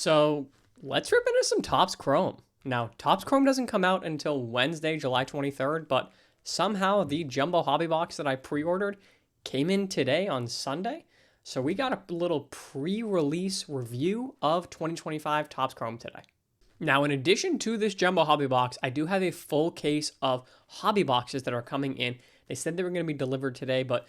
So let's rip into some Topps Chrome. Now, Topps Chrome doesn't come out until Wednesday, July 23rd, but somehow the Jumbo Hobby Box that I pre-ordered came in today on Sunday. So we got a little pre-release review of 2025 Topps Chrome today. Now, in addition to this Jumbo Hobby Box, I do have a full case of hobby boxes that are coming in. They said they were going to be delivered today, but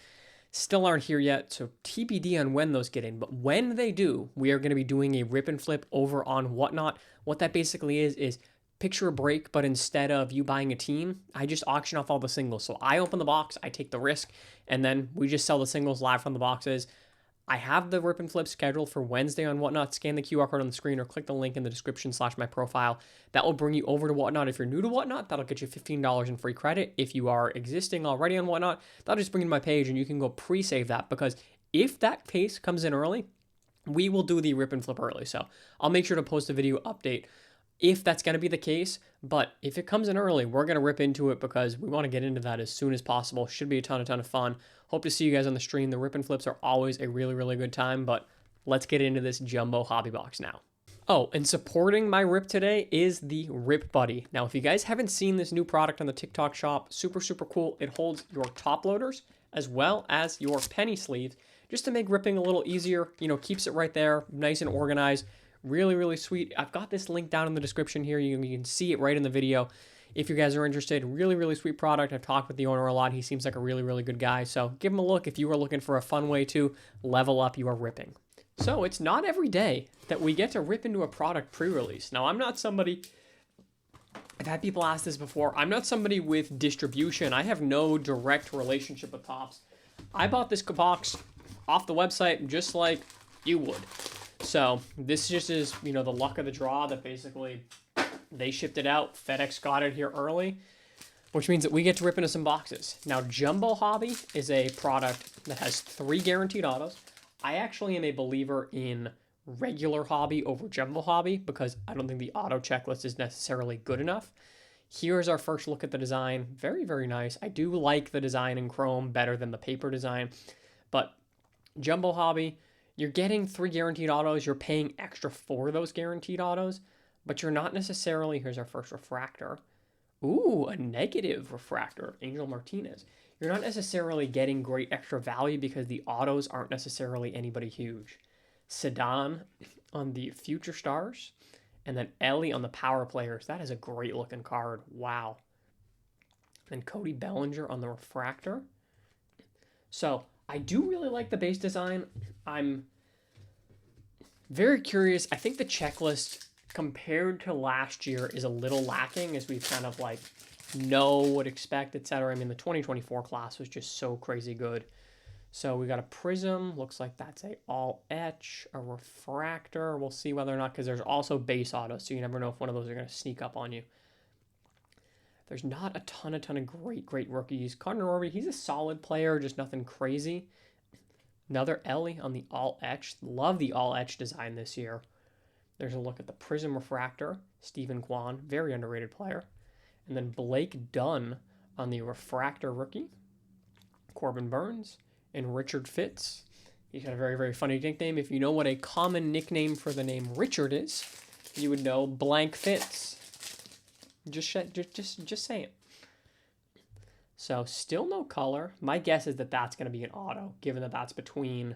still aren't here yet, so TBD on when those get in. But when they do, we are going to be doing a rip and flip over on Whatnot. What that basically is picture a break, but instead of you buying a team, I just auction off all the singles. So I open the box, I take the risk, and then we just sell the singles live from the boxes. I have the rip and flip scheduled for Wednesday on Whatnot. Scan the QR code on the screen or click the link in the description / my profile. That will bring you over to Whatnot. If you're new to Whatnot, that'll get you $15 in free credit. If you are existing already on Whatnot, that'll just bring you to my page and you can go pre-save that, because if that case comes in early, we will do the rip and flip early. So I'll make sure to post a video update if that's going to be the case. But if it comes in early, we're going to rip into it because we want to get into that as soon as possible. Should be a ton of fun. Hope to see you guys on the stream. The rip and flips are always a really good time, but let's get into this Jumbo Hobby Box now. Oh, and supporting my rip today is the Rip Buddy. Now, if you guys haven't seen this new product on the TikTok shop, super cool. It holds your top loaders as well as your penny sleeves, just to make ripping a little easier. You know, keeps it right there, nice and organized. Really sweet. I've got this link down in the description here. You can see it right in the video if you guys are interested. Really sweet product. I've talked with the owner a lot. He seems like a really good guy. So give him a look if you are looking for a fun way to level up your ripping. So it's not every day that we get to rip into a product pre-release. Now, I'm not somebody, I've had people ask this before, I'm not somebody with distribution. I have no direct relationship with Topps. I bought this box off the website just like you would. So this just is, you know, the luck of the draw that basically they shipped it out. FedEx got it here early, which means that we get to rip into some boxes. Now, Jumbo Hobby is a product that has 3 guaranteed autos. I actually am a believer in regular hobby over Jumbo Hobby because I don't think the auto checklist is necessarily good enough. Here's our first look at the design. Very nice. I do like the design in Chrome better than the paper design, but Jumbo Hobby, you're getting 3 guaranteed autos. You're paying extra for those guaranteed autos, but you're not necessarily, here's our first refractor. Ooh, a negative refractor, Angel Martinez. You're not necessarily getting great extra value because the autos aren't necessarily anybody huge. Sedan on the Future Stars, and then Ellie on the Power Players. That is a great looking card. Wow. And Cody Bellinger on the refractor. So I do really like the base design. I'm very curious. I think the checklist compared to last year is a little lacking as we've kind of like know what expect, etc. I mean, the 2024 class was just so crazy good. So we got a prism. Looks like that's a all etch, a refractor. We'll see whether or not, because there's also base autos, so you never know if one of those are going to sneak up on you. There's not a ton of great rookies. Connor Orby, he's a solid player, just nothing crazy. Another Ellie on the all etch. Love the all etch design this year. There's a look at the Prism Refractor. Stephen Kwan, very underrated player. And then Blake Dunn on the Refractor rookie. Corbin Burns and Richard Fitz. He's got a very funny nickname. If you know what a common nickname for the name Richard is, you would know Blank Fitz. Just say it. So still no color. My guess is that that's going to be an auto, given that that's between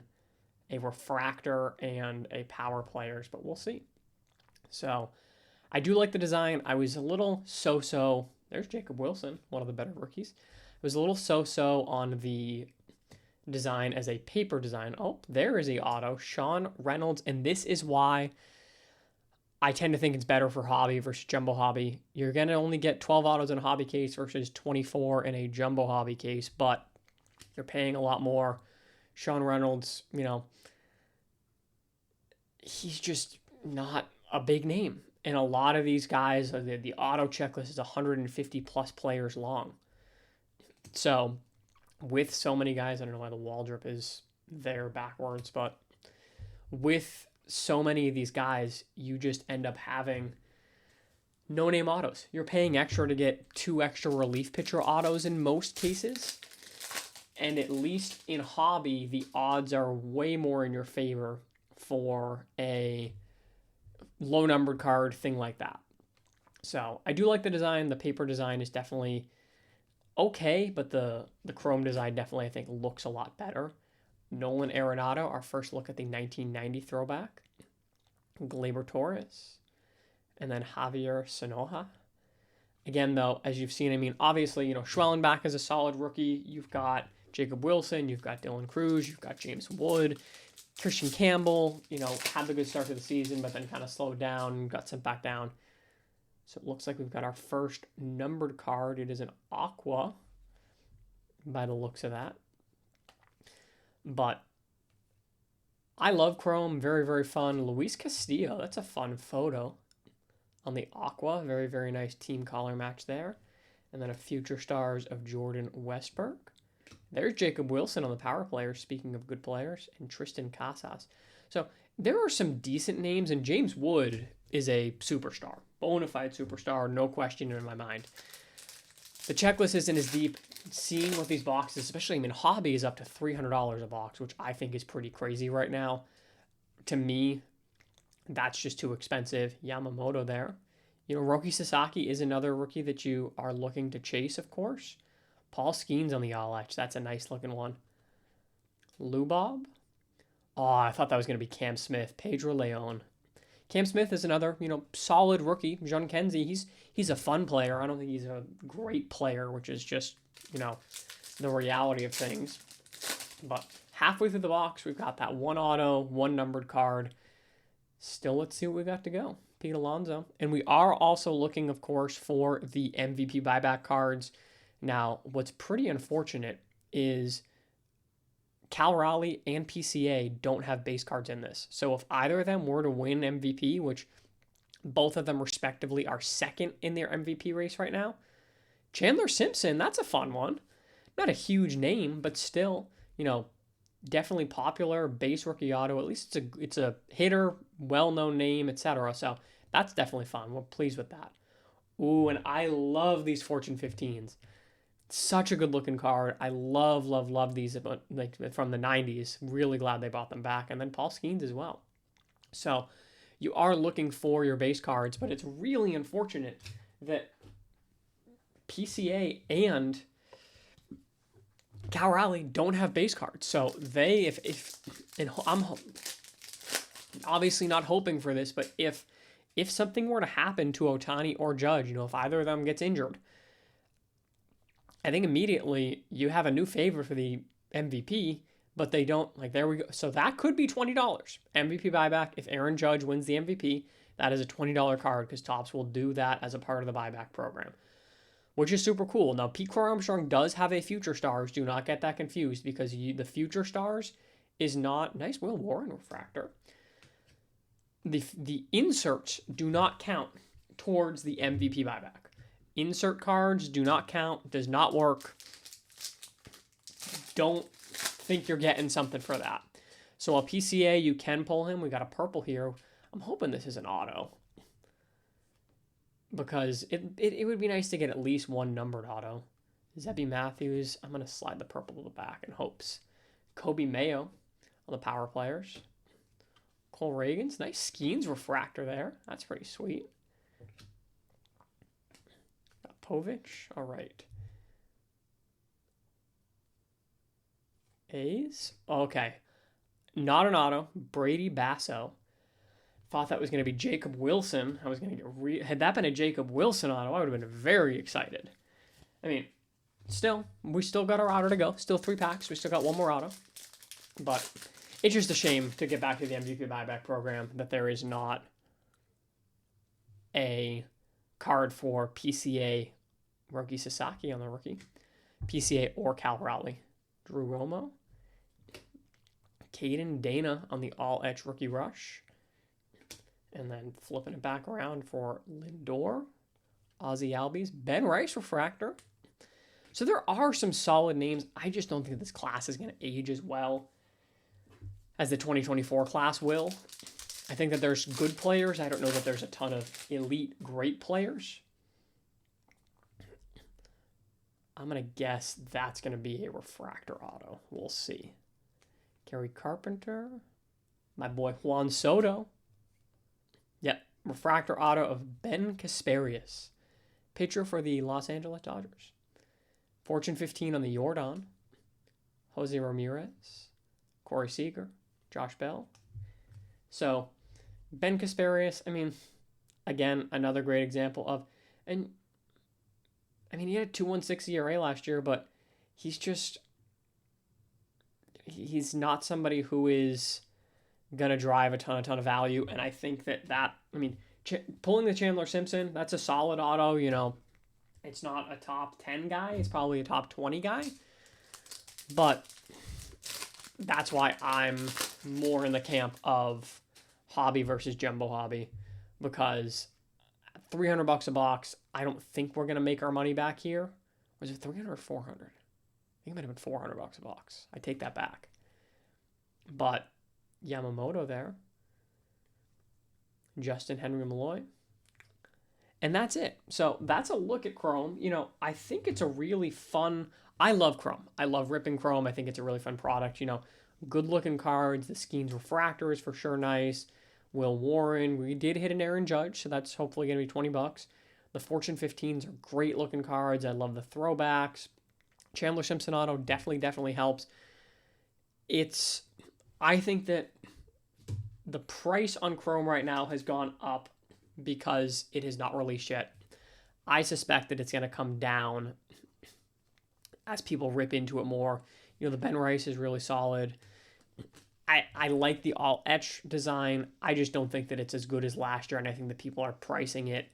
a refractor and a power players, but we'll see. So I do like the design. I was a little so-so. There's Jacob Wilson, one of the better rookies. I was a little so-so on the design as a paper design. Oh, there is a auto, Sean Reynolds, and this is why I tend to think it's better for hobby versus Jumbo Hobby. You're going to only get 12 autos in a hobby case versus 24 in a Jumbo Hobby case, but you're paying a lot more. Sean Reynolds, you know, he's just not a big name. And a lot of these guys, the auto checklist is 150 plus players long. So with so many guys, I don't know why the wall drip is there backwards, but with so many of these guys, you just end up having no-name autos. You're paying extra to get 2 extra relief pitcher autos in most cases. And at least in hobby, the odds are way more in your favor for a low numbered card, thing like that. So I do like the design. The paper design is definitely okay, but the chrome design definitely, I think, looks a lot better. Nolan Arenado, our first look at the 1990 throwback. Gleyber Torres. And then Javier Sanoja. Again, though, as you've seen, I mean, obviously, Schwellenbach is a solid rookie. You've got Jacob Wilson. You've got Dylan Cruz. You've got James Wood. Kristian Campbell, had the good start to the season, but then kind of slowed down, got sent back down. So it looks like we've got our first numbered card. It is an aqua by the looks of that. But I love chrome. Very, very fun. Luis Castillo, that's a fun photo on the aqua. Very, very nice team color match there. And then a future stars of Jordan Westberg. There's Jacob Wilson on the power players, speaking of good players, and Tristan Casas. So there are some decent names, and James Wood is a superstar. Bona fide superstar, no question in my mind. The checklist isn't as deep. Seeing what these boxes, especially, I mean, hobby is up to $300 a box, which I think is pretty crazy right now. To me, that's just too expensive. Yamamoto there. Roki Sasaki is another rookie that you are looking to chase, of course. Paul Skeens on the All Edge. That's a nice looking one. Lubob. Oh, I thought that was going to be Cam Smith. Pedro Leon. Cam Smith is another, solid rookie. John Kenzie, he's a fun player. I don't think he's a great player, which is just, the reality of things. But halfway through the box, we've got that one auto, one numbered card. Still, let's see what we got to go. Pete Alonso. And we are also looking, of course, for the MVP buyback cards. Now, what's pretty unfortunate is Cal Raleigh and PCA don't have base cards in this. So if either of them were to win MVP, which both of them respectively are second in their MVP race right now, Chandler Simpson, that's a fun one. Not a huge name, but still, definitely popular base rookie auto. At least it's a hitter, well-known name, etc. So that's definitely fun. We're pleased with that. Ooh, and I love these Fortune 15s. Such a good looking card. I love these, like from the 90s. Really glad they brought them back. And then Paul Skeens as well. So you are looking for your base cards, but it's really unfortunate that PCA and Cal Raleigh don't have base cards. So they, and I'm obviously not hoping for this, but if something were to happen to Ohtani or Judge, if either of them gets injured, I think immediately you have a new favorite for the MVP, but they don't. There we go. So that could be $20. MVP buyback. If Aaron Judge wins the MVP, that is a $20 card because Topps will do that as a part of the buyback program, which is super cool. Now, Pete Crow Armstrong does have a Future Stars. Do not get that confused because the Future Stars is not... Nice Will Warren refractor. The inserts do not count towards the MVP buyback. Insert cards do not count, does not work. Don't think you're getting something for that. So a PCA, you can pull him. We got a purple here. I'm hoping this is an auto. Because it would be nice to get at least one numbered auto. Zebby Matthews. I'm going to slide the purple to the back in hopes. Kobe Mayo on the power players. Cole Reagans. Nice Skeens refractor there. That's pretty sweet. Povich. All right. A's. Okay. Not an auto. Brady Basso. Thought that was going to be Jacob Wilson. I was going to get... Had that been a Jacob Wilson auto, I would have been very excited. I mean, we still got our auto to go. Still 3 packs. We still got one more auto. But it's just a shame to get back to the MVP buyback program that there is not a card for PCA Roki Sasaki on the rookie. PCA or Cal Raleigh. Drew Romo. Caden Dana on the all-edge rookie rush. And then flipping it back around for Lindor. Ozzie Albies. Ben Rice refractor. So there are some solid names. I just don't think this class is going to age as well as the 2024 class will. I think that there's good players. I don't know that there's a ton of elite great players. I'm going to guess that's going to be a refractor auto. We'll see. Gary Carpenter. My boy Juan Soto. Yep, refractor auto of Ben Kasparius, pitcher for the Los Angeles Dodgers. Fortune 15 on the Jordan, Jose Ramirez, Corey Seager, Josh Bell. So, Ben Kasparius, I mean, again, another great example of, and I mean, he had a 2.16 ERA last year, but he's not somebody who is going to drive a ton of value. And I think pulling the Chandler Simpson, that's a solid auto. It's not a top 10 guy. It's probably a top 20 guy. But that's why I'm more in the camp of hobby versus jumbo hobby, because $300 a box, I don't think we're going to make our money back here. Was it 300 or 400? I think it might have been $400 a box. I take that back. But Yamamoto there. Justin Henry Malloy. And that's it. So that's a look at Chrome. I think it's a really fun... I love Chrome. I love ripping Chrome. I think it's a really fun product. Good looking cards. The Skeens Refractor is for sure nice. Will Warren. We did hit an Aaron Judge, so that's hopefully going to be $20. The Fortune 15s are great looking cards. I love the throwbacks. Chandler Simpson auto definitely helps. I think that the price on Chrome right now has gone up because it has not released yet. I suspect that it's going to come down as people rip into it more. The Ben Rice is really solid. I like the all etch design. I just don't think that it's as good as last year, and I think that people are pricing it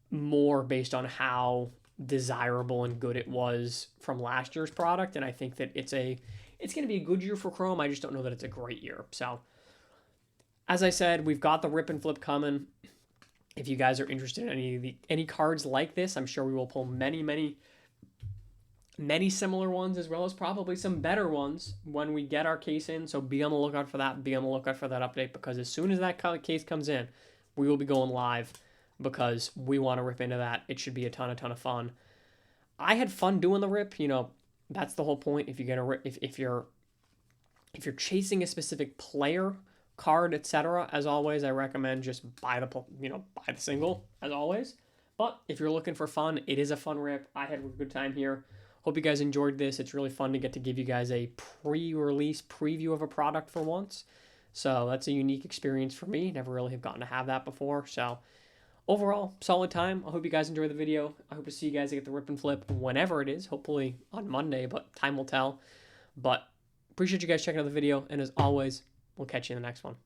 more based on how desirable and good it was from last year's product. And I think that it's going to be a good year for Chrome. I just don't know that it's a great year. So, as I said, we've got the rip and flip coming. If you guys are interested in any cards like this, I'm sure we will pull many similar ones, as well as probably some better ones when we get our case in. So be on the lookout for that. Be on the lookout for that update, because as soon as that case comes in, we will be going live, because we want to rip into that. It should be a ton of fun. I had fun doing the rip. That's the whole point. If you get a rip, if you're chasing a specific player, card, etc., as always, I recommend just buy the single, as always. But if you're looking for fun, it is a fun rip. I had a good time here. Hope you guys enjoyed this. It's really fun to get to give you guys a pre-release preview of a product for once. So that's a unique experience for me. Never really have gotten to have that before. So overall, solid time. I hope you guys enjoyed the video. I hope to see you guys get the rip and flip whenever it is. Hopefully on Monday, but time will tell. But appreciate you guys checking out the video. And as always, we'll catch you in the next one.